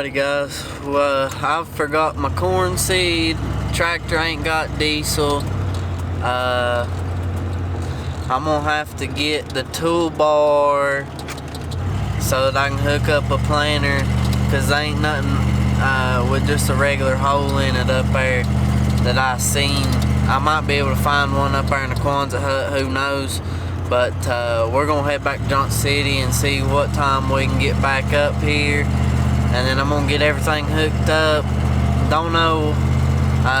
Alrighty guys, well, I forgot my corn seed. Tractor ain't got diesel. I'm gonna have to get the toolbar so that I can hook up a planter, cause there ain't nothing with just a regular hole in it up there that I seen. I might be able to find one up there in the Kwanzaa hut, who knows. But we're gonna head back to Johnson City and see what time we can get back up here, and then I'm gonna get everything hooked up. Don't know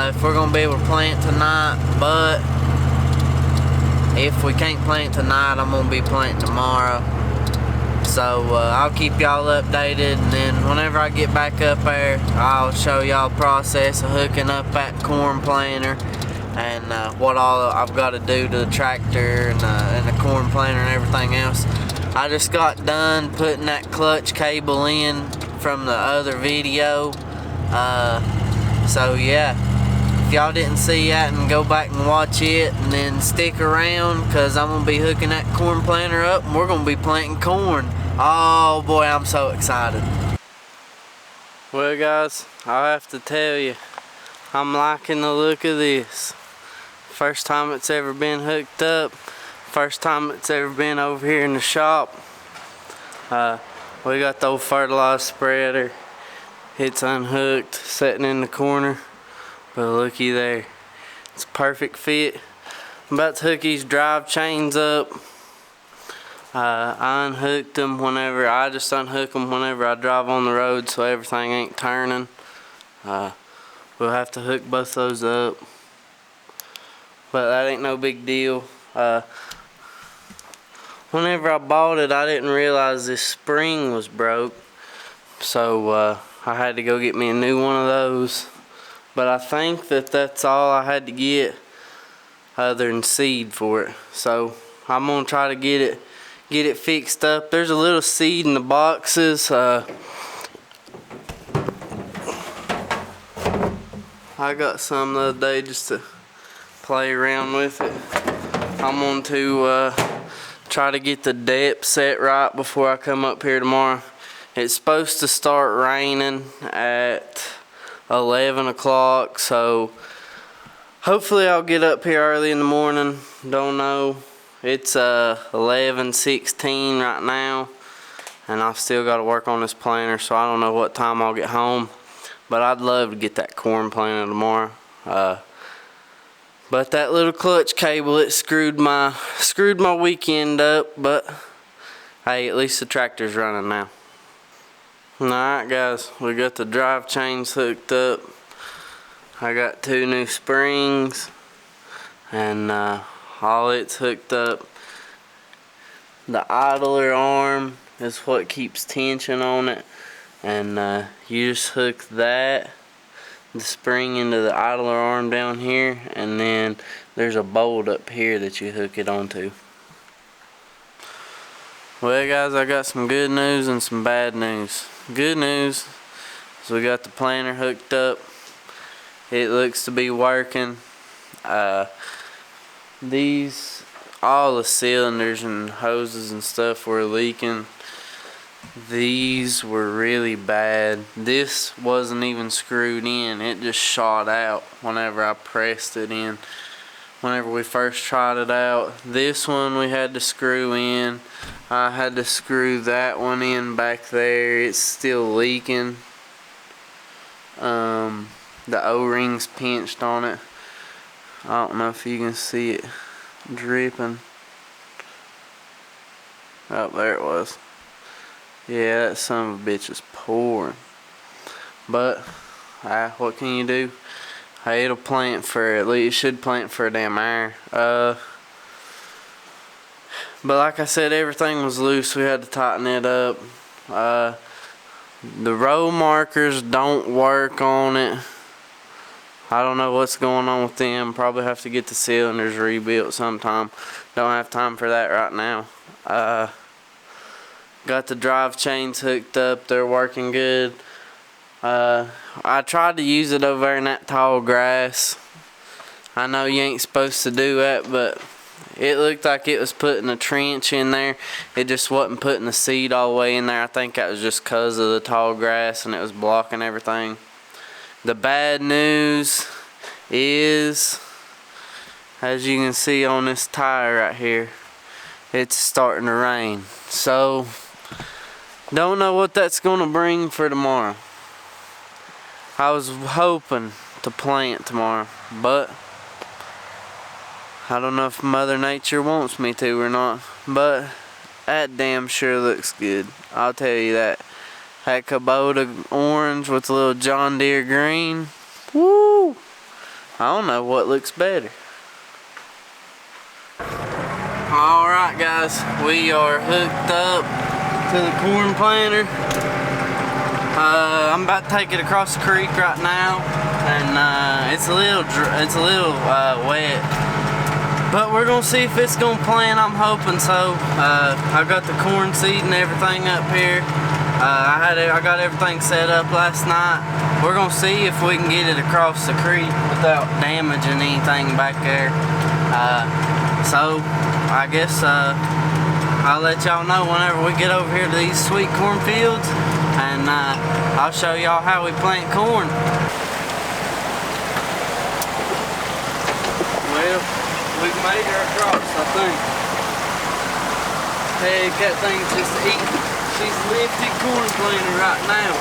if we're gonna be able to plant tonight, but if we can't plant tonight, I'm gonna be planting tomorrow. So I'll keep y'all updated, and then whenever I get back up there, I'll show y'all the process of hooking up that corn planter and what all I've got to do to the tractor and the corn planter and everything else. I just got done putting that clutch cable in from the other video, so yeah, if y'all didn't see that, and go back and watch it, and then stick around, because I'm going to be hooking that corn planter up and we're going to be planting corn. Oh boy, I'm so excited. Well guys, I have to tell you, I'm liking the look of this. First time it's ever been hooked up. First time it's ever been over here in the shop. We got the old fertilizer spreader. It's unhooked, sitting in the corner. But looky there. It's a perfect fit. I'm about to hook these drive chains up. I unhooked them whenever, I just unhook them whenever I drive on the road so everything ain't turning. We'll have to hook both those up. But that ain't no big deal. Whenever I bought it, I didn't realize this spring was broke. So I had to go get me a new one of those. But I think that's all I had to get other than seed for it. So I'm gonna try to get it fixed up. There's a little seed in the boxes. I got some the other day just to play around with it. I'm going to try to get the depth set right before I come up here tomorrow. It's supposed to start raining at 11 o'clock, so hopefully I'll get up here early in the morning. Don't know. It's 11:16 right now, and I've still got to work on this planter, so I don't know what time I'll get home. But I'd love to get that corn planted tomorrow. But that little clutch cable, it screwed my weekend up. But hey, at least the tractor's running now. Alright guys, we got the drive chains hooked up. I got 2 new springs, and all it's hooked up. The idler arm is what keeps tension on it, and you just hook the spring into the idler arm down here, and then there's a bolt up here that you hook it onto. Well guys, I got some good news and some bad news. Good news is we got the planter hooked up. It looks to be working. All the cylinders and hoses and stuff were leaking. These were really bad. This wasn't even screwed in. It just shot out whenever I pressed it in. Whenever we first tried it out. This one we had to screw in. I had to screw that one in back there. It's still leaking. The O-ring's pinched on it. I don't know if you can see it dripping. Oh, there it was. Yeah, that son of a bitch is pouring. But what can you do? Hey, it'll plant for, at least it should plant for a damn hour. But like I said, everything was loose. We had to tighten it up. The row markers don't work on it. I don't know what's going on with them. Probably have to get the cylinders rebuilt sometime. Don't have time for that right now. Got the drive chains hooked up. They're working good. I tried to use it over there in that tall grass. I know you ain't supposed to do that, but It looked like it was putting a trench in there. It just wasn't putting the seed all the way in there. I think that was just because of the tall grass and it was blocking everything. The bad news is, as you can see on this tire right here, it's starting to rain. So, don't know what that's gonna bring for tomorrow. I was hoping to plant tomorrow, but I don't know if Mother Nature wants me to or not, but that damn sure looks good. I'll tell you that. That Kubota orange with a little John Deere green. Woo! I don't know what looks better. Alright guys, we are hooked up to the corn planter. I'm about to take it across the creek right now, and it's a little wet. But we're gonna see if it's gonna plant. I'm hoping so. I got the corn seed and everything up here. I got everything set up last night. We're gonna see if we can get it across the creek without damaging anything back there. So I guess I'll let y'all know whenever we get over here to these sweet corn fields, and I'll show y'all how we plant corn. Well, we've made her across, I think. Hey, that thing's just eating. She's lifting corn planter right now.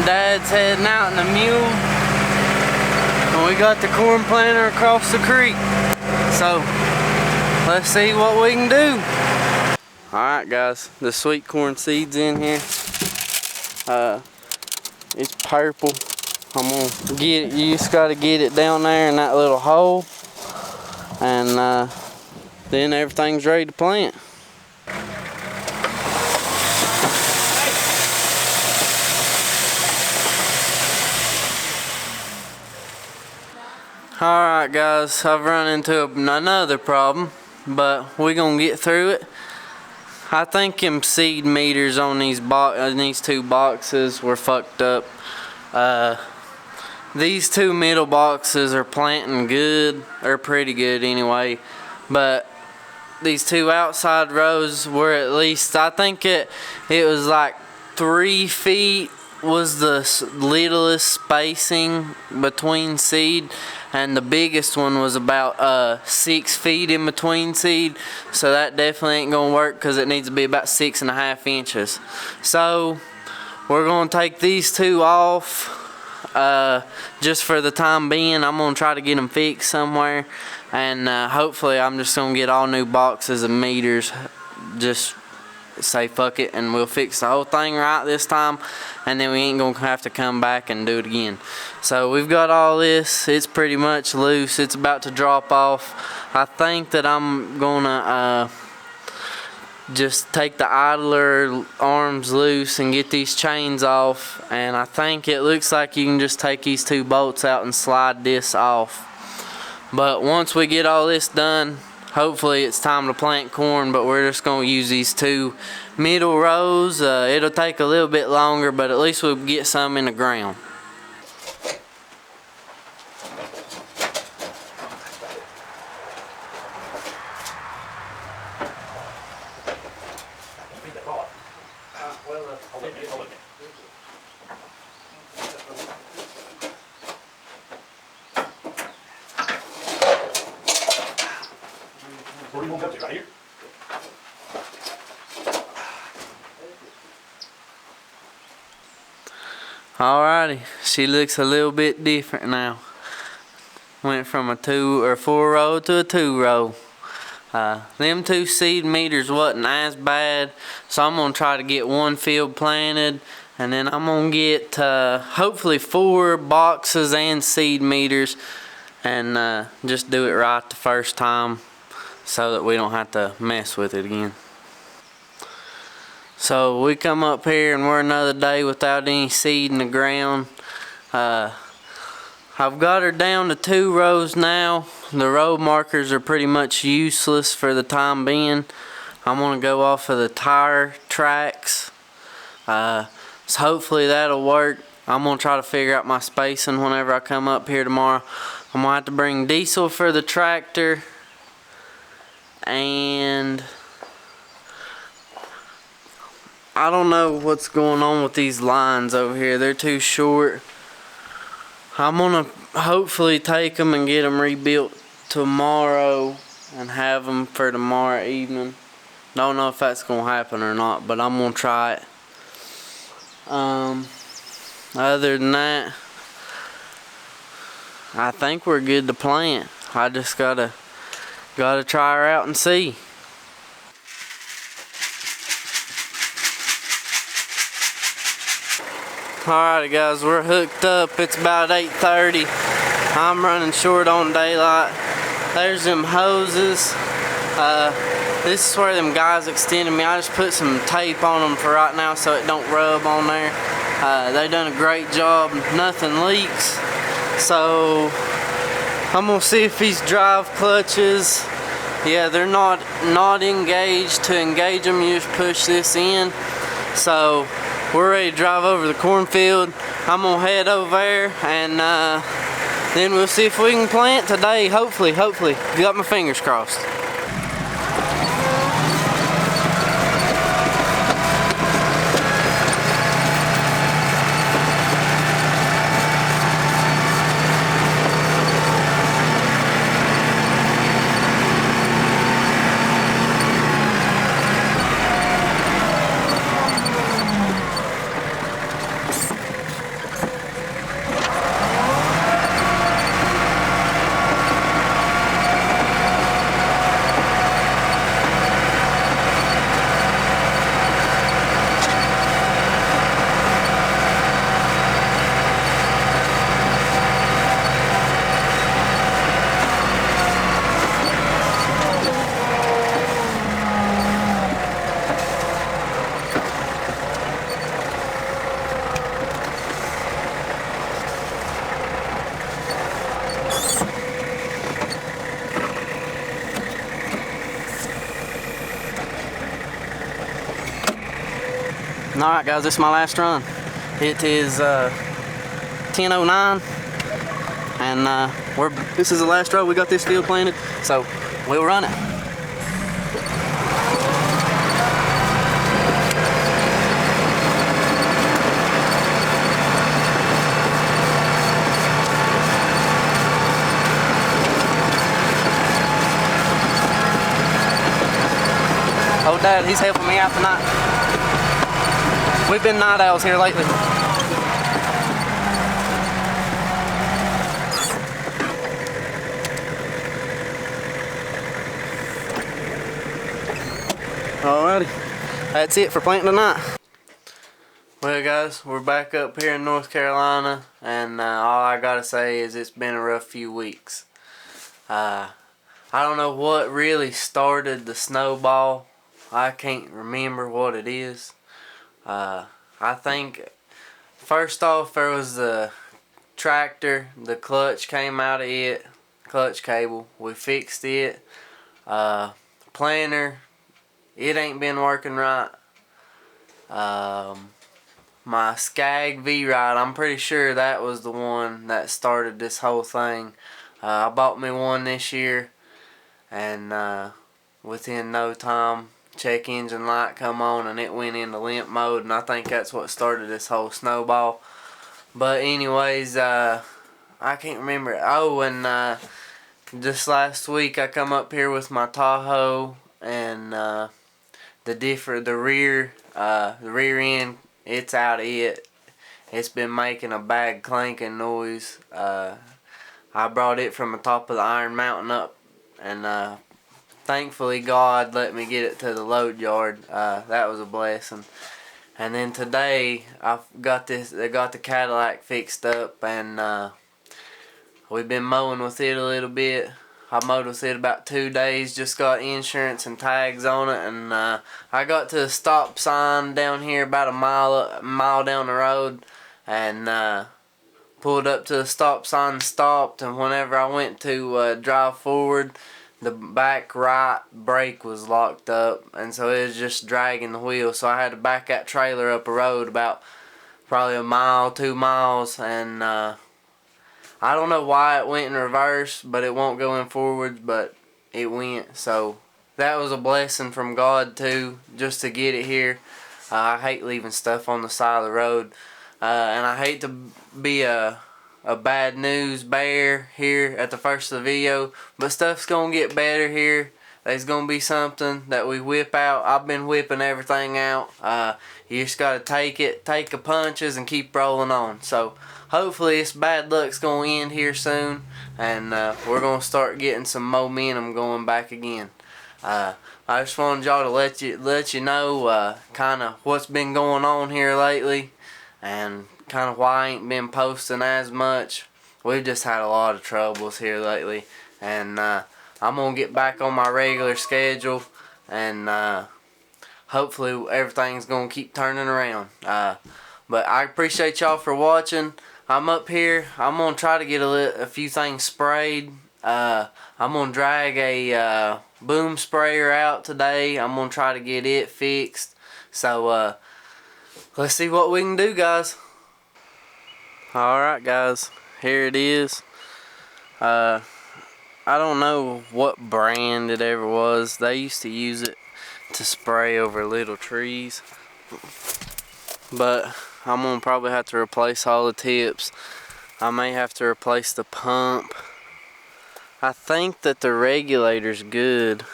Dad's heading out in the mule, and we got the corn planter across the creek. So, let's see what we can do. Alright guys, the sweet corn seeds in here. It's purple. I'm gonna get it. You just gotta get it down there in that little hole, and then everything's ready to plant. Alright guys, I've run into another problem, but we're gonna get through it. I think them seed meters on these two boxes were fucked up. These two middle boxes are planting good, or pretty good anyway, but these two outside rows were at least, I think it was like 3 feet was the littlest spacing between seed, and the biggest one was about 6 feet in between seed. So that definitely ain't gonna work, because it needs to be about 6.5 inches. So we're gonna take these two off just for the time being. I'm gonna try to get them fixed somewhere, and hopefully I'm just gonna get all new boxes of meters. Just say fuck it, and we'll fix the whole thing right this time, and then we ain't gonna have to come back and do it again. So we've got all this. It's pretty much loose. It's about to drop off. I think that I'm gonna just take the idler arms loose and get these chains off, and I think it looks like you can just take these two bolts out and slide this off. But once we get all this done, hopefully it's time to plant corn, but we're just going to use these two middle rows. It'll take a little bit longer, but at least we'll get some in the ground. Where do you want to right here? Alrighty, she looks a little bit different now. Went from a 2 or 4 row to a 2 row. Them two seed meters wasn't as bad, so I'm gonna try to get one field planted, and then I'm gonna get hopefully 4 boxes and seed meters, and just do it right the first time, so that we don't have to mess with it again. So we come up here and we're another day without any seed in the ground. I've got her down to 2 rows now. The row markers are pretty much useless for the time being. I'm gonna go off of the tire tracks. So hopefully that'll work. I'm gonna try to figure out my spacing whenever I come up here tomorrow. I'm gonna have to bring diesel for the tractor, and I don't know what's going on with these lines over here. They're too short. I'm gonna hopefully take them and get them rebuilt tomorrow and have them for tomorrow evening. Don't know if that's gonna happen or not, but I'm gonna try it. Other than that, I think we're good to plant. I just gotta try her out and see. Alright guys, we're hooked up. It's about 8:30. I'm running short on daylight. There's them hoses. This is where them guys extended me. I just put some tape on them for right now so it don't rub on there. They done a great job. Nothing leaks. So I'm gonna see if these drive clutches, yeah, they're not engaged. To engage them, you just push this in. So we're ready to drive over the cornfield. I'm gonna head over there, and then we'll see if we can plant today. Hopefully. Got my fingers crossed. Alright guys, this is my last run. It is 10:09, and this is the last row. We got this field planted, so we'll run it. Oh Dad, he's helping me out tonight. We've been night owls here lately. Alrighty, that's it for planting tonight. Well guys, we're back up here in North Carolina, and all I gotta say is it's been a rough few weeks. I don't know what really started the snowball. I can't remember what it is. I think first off there was the tractor. The clutch came out of it, clutch cable. We fixed it. Planter, it ain't been working right. My Skag V-Ride, I'm pretty sure that was the one that started this whole thing. I bought me one this year, and within no time, check engine light come on and it went into limp mode, and I think that's what started this whole snowball. But anyways, I can't remember. Oh, and just last week I come up here with my Tahoe, and the rear end, it's out of it. It's been making a bad clanking noise. I brought it from the top of the Iron Mountain up, and thankfully God let me get it to the load yard. That was a blessing. And then today I got the Cadillac fixed up, and we've been mowing with it a little bit. I mowed with it about 2 days, just got insurance and tags on it, and I got to the stop sign down here about a mile down the road, and pulled up to the stop sign and stopped, and whenever I went to drive forward, the back right brake was locked up, and so it was just dragging the wheel. So I had to back that trailer up a road about probably a mile, 2 miles, and I don't know why it went in reverse, but it won't go in forwards, but it went. So that was a blessing from God too, just to get it here. I hate leaving stuff on the side of the road, and I hate to be a bad news bear here at the first of the video, but stuff's gonna get better here. There's gonna be something that we whip out. I've been whipping everything out. You just gotta take the punches, and keep rolling on. So hopefully this bad luck's gonna end here soon, and we're gonna start getting some momentum going back again. I just wanted y'all to let you know kind of what's been going on here lately, and kind of why I ain't been posting as much. We've just had a lot of troubles here lately, and I'm gonna get back on my regular schedule, and hopefully everything's gonna keep turning around. But I appreciate y'all for watching. I'm up here. I'm gonna try to get a few things sprayed. I'm gonna drag a boom sprayer out today. I'm gonna try to get it fixed. So let's see what we can do, guys. Alright guys, here it is. I don't know what brand it ever was. They used to use it to spray over little trees, but I'm gonna probably have to replace all the tips. I may have to replace the pump. I think that the regulator's good,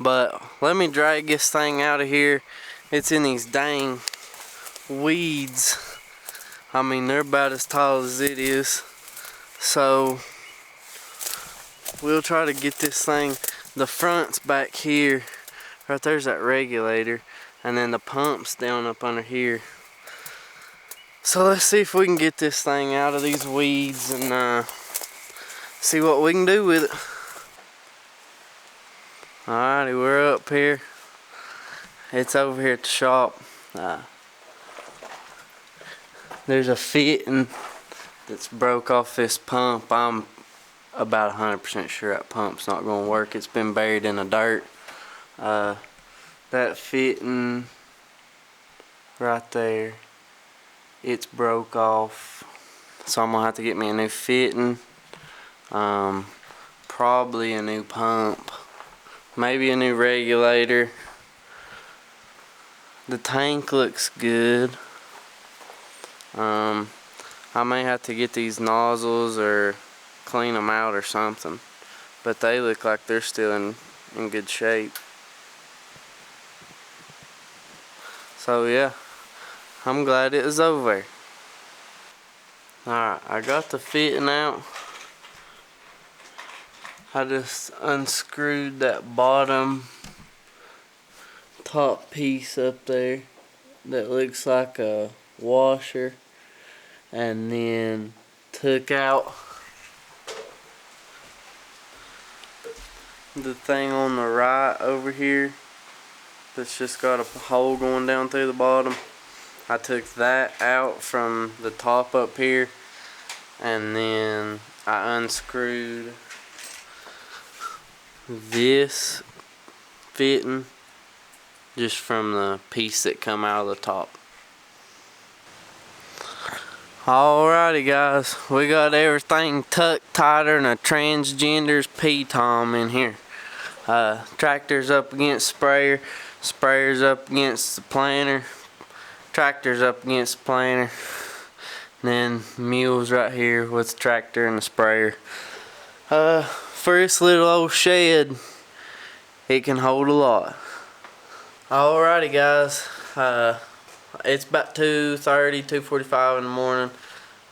but let me drag this thing out of here. It's in these dang weeds. I mean, they're about as tall as it is. So we'll try to get this thing. The front's back here. Right there's that regulator, and then the pump's down up under here. So let's see if we can get this thing out of these weeds and see what we can do with it. Alrighty, we're up here. It's over here at the shop. There's a fitting that's broke off this pump. I'm about 100% sure that pump's not going to work. It's been buried in the dirt. That fitting right there, it's broke off. So I'm going to have to get me a new fitting. Probably a new pump. Maybe a new regulator. The tank looks good. I may have to get these nozzles or clean them out or something, but they look like they're still in good shape. So yeah, I'm glad it was over. Alright, I got the fitting out. I just unscrewed that bottom top piece up there that looks like a washer, and then took out the thing on the right over here that's just got a hole going down through the bottom. I took that out from the top up here, and then I unscrewed this fitting just from the piece that come out of the top. Alrighty guys, we got everything tucked tighter than a transgender's P-tom in here. Tractor's up against sprayer, sprayer's up against the planter, tractor's up against the planter, and then mule's right here with the tractor and the sprayer. For this little old shed, it can hold a lot. Alrighty guys, it's about 2:30, 2:45 in the morning.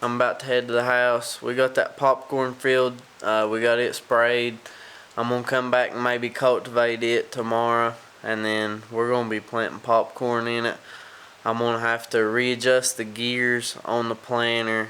I'm about to head to the house. We got that popcorn field. We got it sprayed. I'm going to come back and maybe cultivate it tomorrow. And then we're going to be planting popcorn in it. I'm going to have to readjust the gears on the planter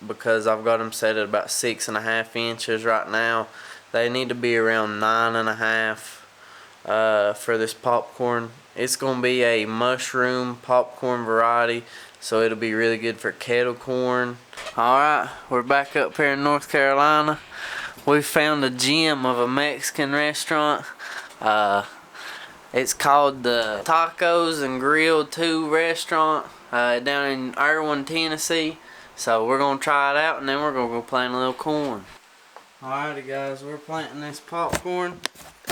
because I've got them set at about 6.5 inches right now. They need to be around 9.5 for this popcorn. It's going to be a mushroom popcorn variety, so it'll be really good for kettle corn. Alright, we're back up here in North Carolina. we found a gem of a Mexican restaurant. It's called the Tacos and Grill 2 restaurant down in Irwin, Tennessee. So we're gonna try it out and then we're gonna go plant a little corn. Alrighty guys, we're planting this popcorn.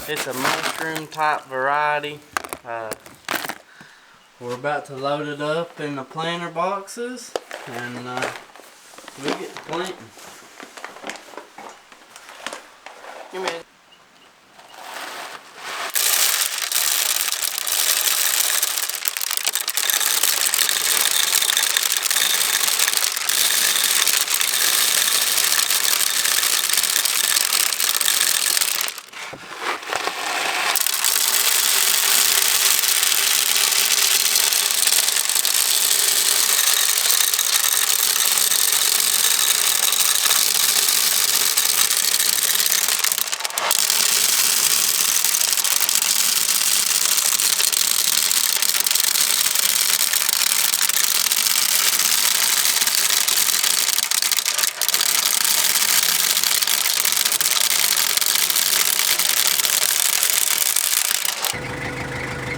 It's a mushroom type variety. We're about to load it up in the planter boxes and we get to planting. Give me a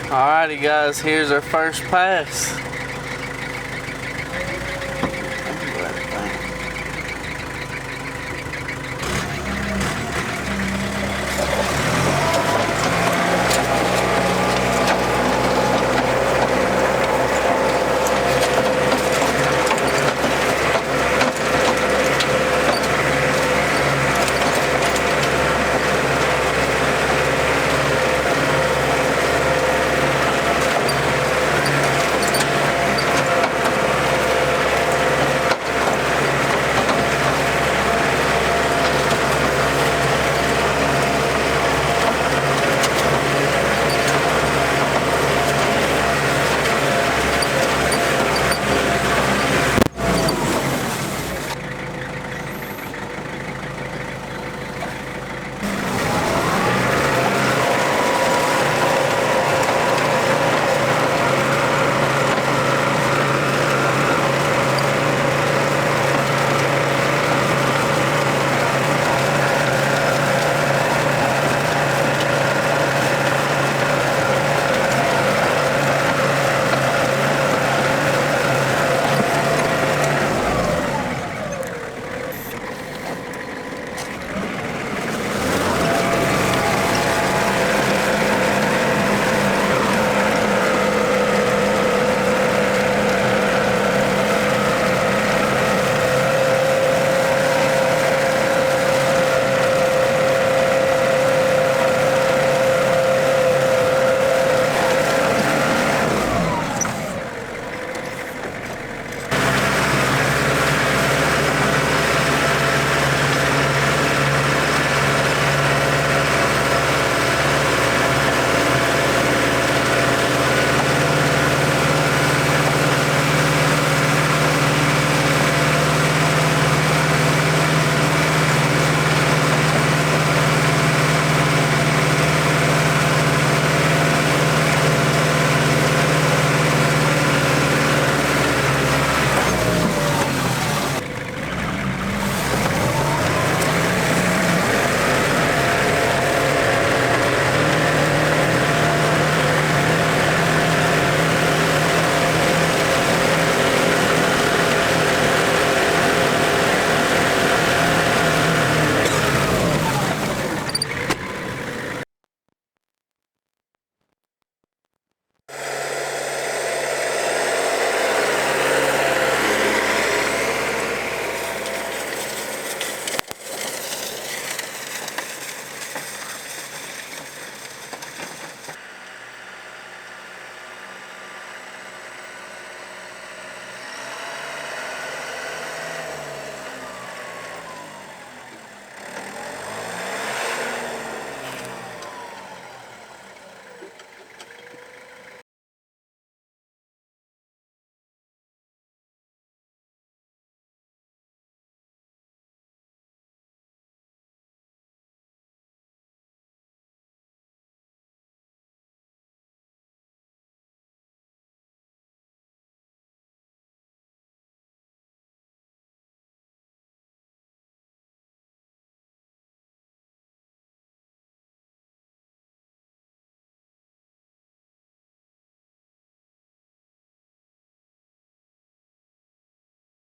Alrighty guys, here's our first pass.